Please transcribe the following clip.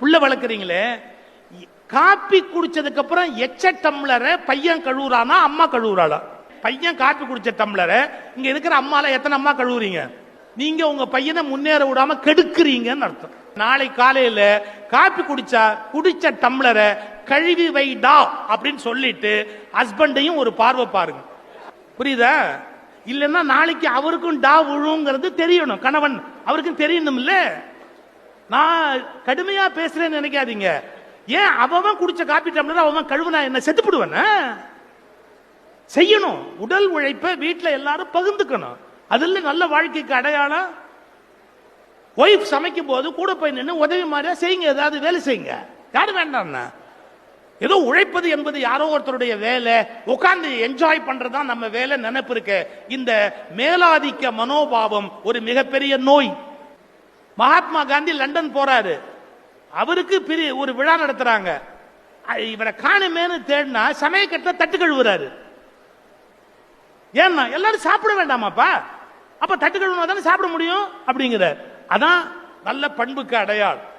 புள்ள வளர்க்குறீங்களே, காப்பி குடிச்சதுக்கு அப்புறம் எச்ச டம்ளரை பையன் கழுவுறானா அம்மா கழுவுறாளா? பையன் காப்பி குடிச்ச டம்ளரை இங்க இருக்கிற அம்மால எத்தனை அம்மா கழுவுறீங்க? நீங்க உங்க பையனை முன்னேற விடாம கெடுக்குறீங்கன்னு அர்த்தம். நாளை காலையில காப்பி குடிச்ச டம்ளரை கழுவி வைடா அப்படின்னு சொல்லிட்டு ஹஸ்பண்டையும் ஒரு பார்வை பாருங்க. புரியுதா? இல்லைன்னா நாளைக்கு அவருக்கும் டா விழுங்கிறது தெரியணும். கணவன் அவருக்கும் தெரியணும். இல்ல நான் கடுமையா பேசுறேன்னு நினைக்காதீங்க. ஏன் அவன் குடிச்ச காப்பி டம்ளர் அவன் கழுவுனா என்ன செத்துப்படுவன? செய்யணும். உடல் உழைப்பை வீட்டுல எல்லாரும் பகிர்ந்துக்கணும். அதுல நல்ல வாழ்க்கைக்கு அடையாளம். ஒய்ஃப் சமைக்கும் போது கூட போய் நின்று உதவி மாதிரியா செய்யுங்க. ஏதாவது வேலை செய்யுங்க. யாரு வேண்டாம்னா ஏதோ உழைப்பது என்பது யாரோ ஒருத்தருடைய வேலை, உட்கார்ந்து என்ஜாய் பண்றதுதான் நம்ம வேலை நினைப்பு இருக்கு. இந்த மேலாதிக்க மனோபாவம் ஒரு மிகப்பெரிய நோய். மகாத்மா காந்தி லண்டன் போறாரு. அவருக்கு ஒரு விழா நடத்துறாங்க. இவரை காணுமேனு தேடினா சமயக்கட்டில் தட்டு கழுவுறாரு. ஏன்னா எல்லாரும் சாப்பிட வேண்டாமாப்பா, அப்ப தட்டு கழுவுனா தானே சாப்பிட முடியும் அப்படிங்கிற. அதான் நல்ல பண்புக்கு அடையாளம்.